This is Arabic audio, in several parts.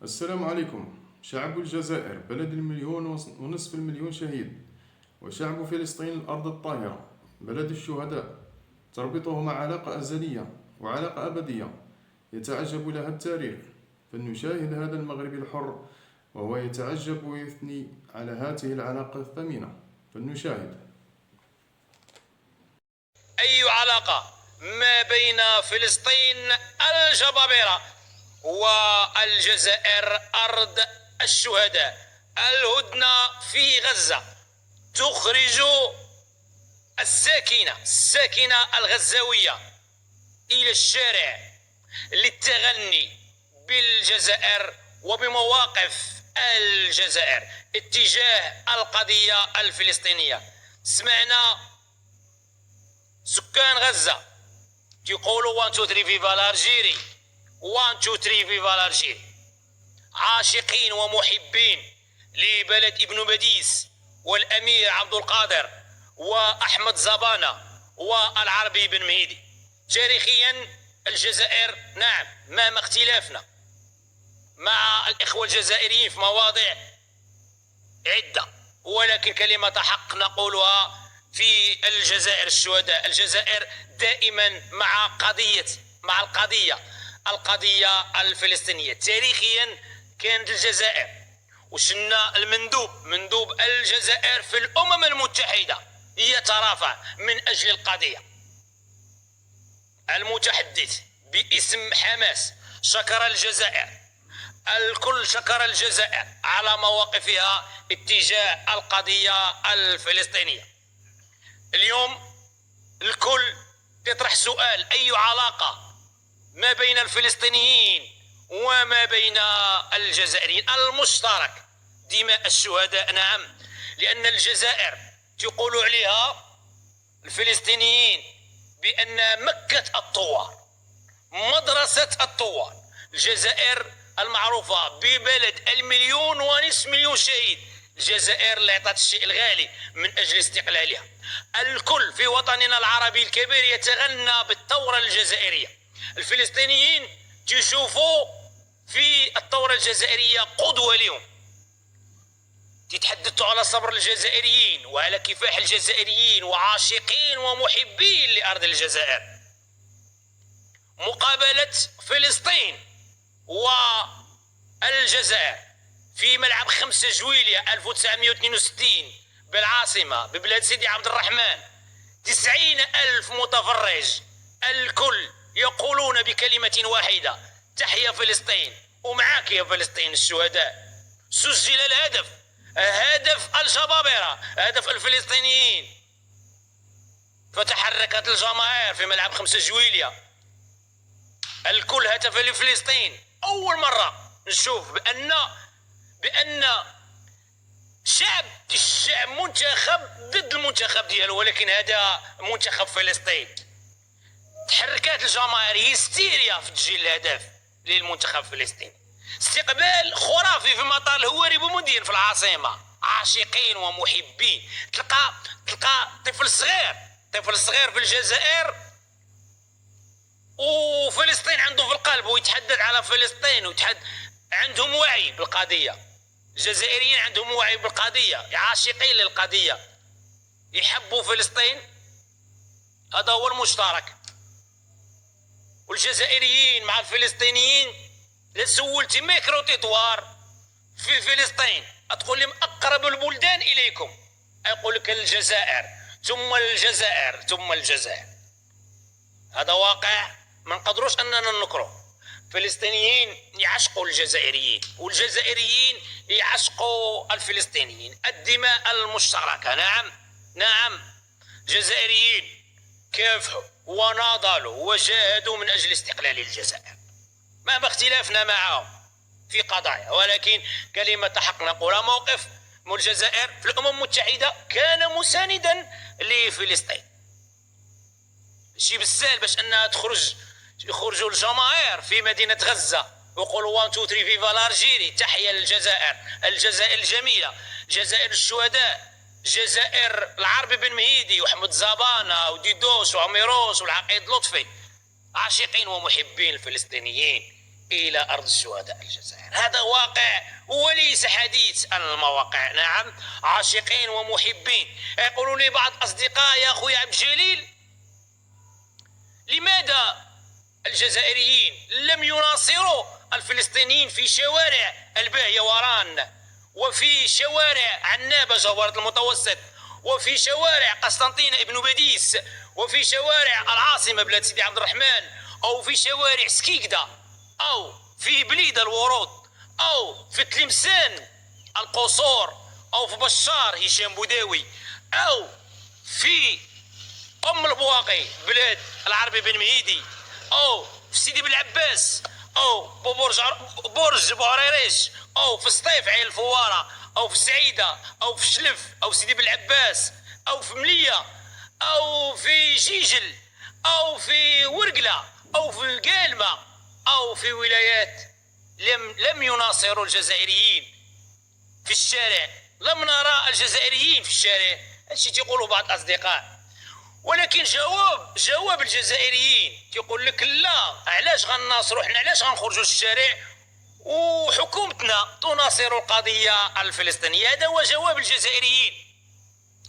السلام عليكم. شعب الجزائر بلد المليون ونصف المليون شهيد، وشعب فلسطين الأرض الطاهرة بلد الشهداء، تربطهما علاقة أزلية وعلاقة أبدية يتعجب لها التاريخ. فلنشاهد هذا المغربي الحر وهو يتعجب ويثني على هذه العلاقة الثمينة. فلنشاهد. أي علاقة ما بين فلسطين الجبابرة والجزائر أرض الشهداء. الهدنة في غزة تخرج الساكنة الغزاوية إلى الشارع للتغني بالجزائر وبمواقف الجزائر اتجاه القضية الفلسطينية. سمعنا سكان غزة تيقولوا 1 2 3 فيفا لارجيري، 1 2 3 فيفا لارجيري، عاشقين ومحبين لبلد ابن بديس والأمير عبد القادر وأحمد زبانة والعربي بن مهيدي. تاريخيا الجزائر نعم ما اختلافنا مع الإخوة الجزائريين في مواضيع عدة، ولكن كلمة حق نقولها في الجزائر الشهداء. الجزائر دائما مع القضية الفلسطينية. تاريخيا كانت الجزائر وشنا مندوب الجزائر في الأمم المتحدة يترافع من أجل القضية. المتحدث باسم حماس شكر الجزائر، الكل شكر الجزائر على مواقفها اتجاه القضية الفلسطينية. اليوم الكل يطرح سؤال: أي علاقة ما بين الفلسطينيين وما بين الجزائريين؟ المشترك دماء الشهداء، نعم، لأن الجزائر تقول عليها الفلسطينيين بأن مكة الثوار، مدرسة الثوار. الجزائر المعروفة ببلد المليون ونصف مليون شهيد، الجزائر اللي عطات الشيء الغالي من أجل استقلالها. الكل في وطننا العربي الكبير يتغنى بالثورة الجزائرية. الفلسطينيين تشوفوا في الثورة الجزائرية قدوة لهم، تتحدثوا على صبر الجزائريين وعلى كفاح الجزائريين وعاشقين ومحبين لأرض الجزائر. مقابلة فلسطين والجزائر في ملعب 5 جويلية 1962 بالعاصمة ببلاد سيدي عبد الرحمن، 90,000 متفرج، الكل يقولون بكلمة واحدة: تحيا فلسطين، ومعاك يا فلسطين الشهداء. سجل الهدف، هدف الجبابرة، هدف الفلسطينيين، فتحركت الجماهير في ملعب 5 جويلية، الكل هتف لفلسطين. أول مرة نشوف بأن الشعب منتخب ضد المنتخب ديالو، ولكن هذا منتخب فلسطين. تحركات الجماهير، هستيريا في تسجيل الهدف للمنتخب فلسطين. استقبال خرافي في مطار الهواري بومدين في العاصمة، عاشقين ومحبين. تلقى طفل صغير في الجزائر وفلسطين عنده في القلب ويتحدث على فلسطين عندهم وعي بالقضية. الجزائريين عندهم وعي بالقضية، عاشقين للقضية، يحبوا فلسطين، هذا هو المشترك. والجزائريين مع الفلسطينيين، لا سولتي ميكرو تطوار في فلسطين تقول لهم أقرب البلدان إليكم، يقول لك الجزائر ثم الجزائر ثم الجزائر. هذا واقع ما نقدروش أننا ننكره. الفلسطينيين يعشقوا الجزائريين والجزائريين يعشقوا الفلسطينيين. الدماء المشتركة، نعم، جزائريين كافحوا وناضلوا وجاهدوا من أجل استقلال الجزائر، ما اختلافنا معهم في قضايا، ولكن كلمة حق نقولها. موقف من الجزائر في الأمم المتحدة كان مساندا لفلسطين. شي بالسهل باش أنها يخرجوا الجماهير في مدينة غزة ويقولوا 1 2 3 فيفا لارجيري، تحيا الجزائر، الجزائر الجميلة، جزائر الشهداء، جزائر العربي بن مهيدي وأحمد زبانة وديدوس وعميروس والعقيد لطفي، عاشقين ومحبين الفلسطينيين إلى أرض الشهداء الجزائر. هذا واقع وليس حديث عن المواقع. نعم، عاشقين ومحبين. يقول لي بعض أصدقاء: يا أخوي عبد الجليل، لماذا الجزائريين لم يناصروا الفلسطينيين في شوارع الباهية وران، وفي شوارع عنابة جوهرة المتوسط، وفي شوارع قسطنطينة ابن باديس، وفي شوارع العاصمة بلاد سيدي عبد الرحمن، أو في شوارع سكيكدا، أو في بليدة الورود، أو في تلمسان القصور، أو في بشار هشام بوداوي، أو في أم البواقي بلاد العربي بن مهيدي، أو في سيدي بالعباس، أو برج بوعريريش، أو في سطيف عين الفوارة، أو في سعيدة، أو في شلف، أو سيدي بالعباس، أو في ملية، أو في جيجل، أو في ورقلة، أو في القالمة، أو في ولايات لم يناصروا الجزائريين في الشارع. لم نرى الجزائريين في الشارع. هادشي تيقولوا بعض الأصدقاء، ولكن جواب الجزائريين تيقول لك: لا، علاش غنناصروا حنا؟ علاش غنخرجوا للشارع وحكومتنا تناصر القضية الفلسطينية؟ هذا هو جواب الجزائريين.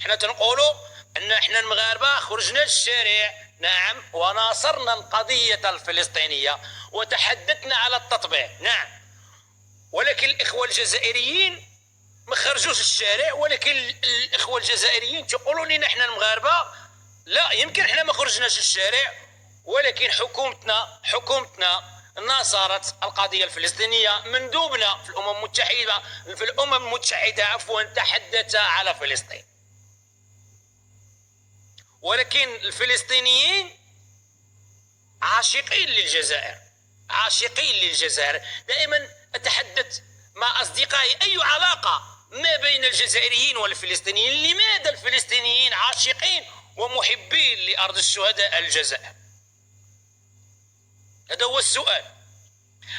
حنا تنقولوا ان احنا المغاربة خرجنا للشارع، نعم، وناصرنا القضية الفلسطينية وتحدثنا على التطبيع، نعم، ولكن الإخوة الجزائريين ما خرجوش الشارع. ولكن الإخوة الجزائريين تقولوا لنا احنا المغاربة: لا، يمكن احنا ما خرجناش الشارع، ولكن حكومتنا ناصرت القضية الفلسطينية. مندوبنا في الأمم المتحدة تحدث على فلسطين. ولكن الفلسطينيين عاشقين للجزائر. دائما أتحدث مع أصدقائي: أي علاقة ما بين الجزائريين والفلسطينيين؟ لماذا الفلسطينيين عاشقين ومحبين لأرض الشهداء الجزائر؟ هذا هو السؤال.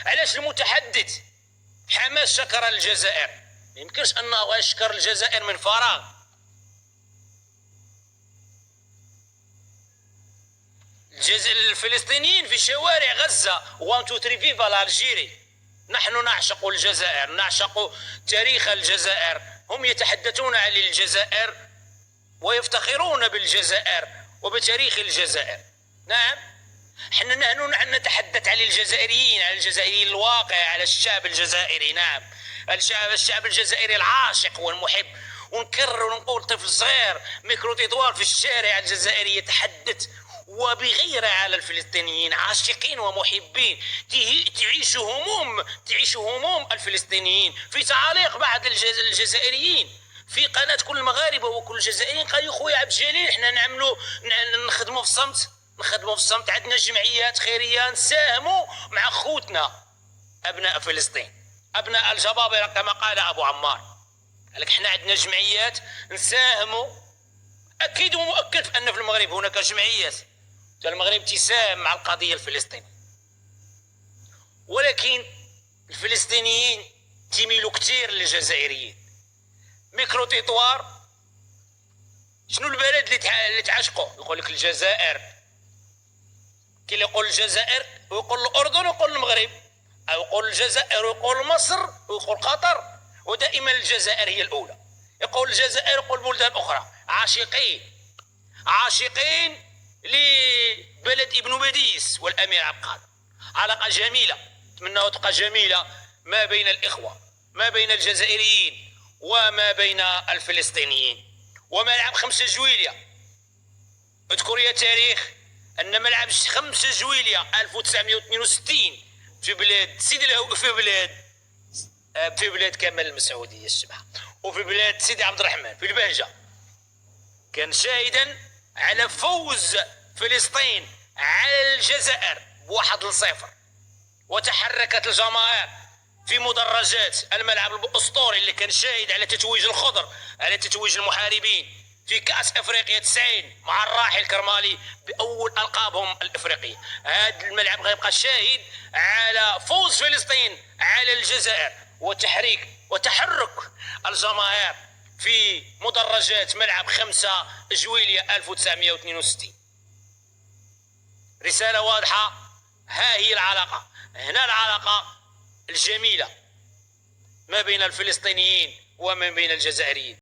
علاش المتحدث حماس شكر الجزائر؟ ما يمكنش أنه يشكر الجزائر من فراغ. الفلسطينيين في شوارع غزة 1 2 3 فيفا الألجيري. نحن نعشق الجزائر، نعشق تاريخ الجزائر. هم يتحدثون عن الجزائر ويفتخرون بالجزائر وبتاريخ الجزائر. نعم، نحن نتحدث عن الجزائريين الواقع، على الشعب الجزائري. نعم، الشعب الجزائري العاشق والمحب. ونكرر ونقول: طفل صغير ميكرو تطوار في الشارع الجزائري يتحدث وبغيرة على الفلسطينيين، عاشقين ومحبين. تعيش هموم الفلسطينيين في تعاليق بعض الجزائريين في قناة كل المغاربة وكل الجزائريين. قالوا: خويا عبد الجليل، احنا نخدموا في الصمت، عندنا جمعيات خيرية نساهموا مع خوتنا أبناء فلسطين، أبناء الجبابرة كما قال أبو عمار. قالك احنا عندنا جمعيات نساهموا. أكيد ومؤكد أن في المغرب هناك جمعيات المغرب تساهم مع القضية الفلسطينية. ولكن الفلسطينيين تيميلوا كثير للجزائريين. ميكرو تيطوار، شنو البلد اللي تعشقه؟ يقول لك الجزائر. كي اللي يقول الجزائر ويقول الأردن ويقول المغرب، أو يقول الجزائر ويقول مصر ويقول قطر، ودائما الجزائر هي الأولى. يقول الجزائر ويقول بلدان أخرى. عاشقين لبلد ابن باديس والأمير عبد القادر. علاقة جميلة، أتمنى تبقى جميلة ما بين الإخوة، ما بين الجزائريين وما بين الفلسطينيين. وملعب 5 جويلية، اذكر يا تاريخ أن ملعب 5 جويلية 1962 في بلاد في بلاد كمال المسعودية الشبحة، وفي بلاد سيدي عبد الرحمن في البهجة، كان شاهدا على فوز فلسطين على الجزائر ب1-0. وتحركت الجماهير في مدرجات الملعب الأسطوري اللي كان شاهد على تتويج الخضر، على تتويج المحاربين في كأس أفريقيا 90 مع الراحل كرمالي بأول ألقابهم الأفريقية. هذا الملعب غيبقى شاهد على فوز فلسطين على الجزائر وتحرك الجماهير في مدرجات ملعب 5 جويلية 1962. رسالة واضحة، ها هي العلاقة، هنا العلاقة الجميلة ما بين الفلسطينيين وما بين الجزائريين.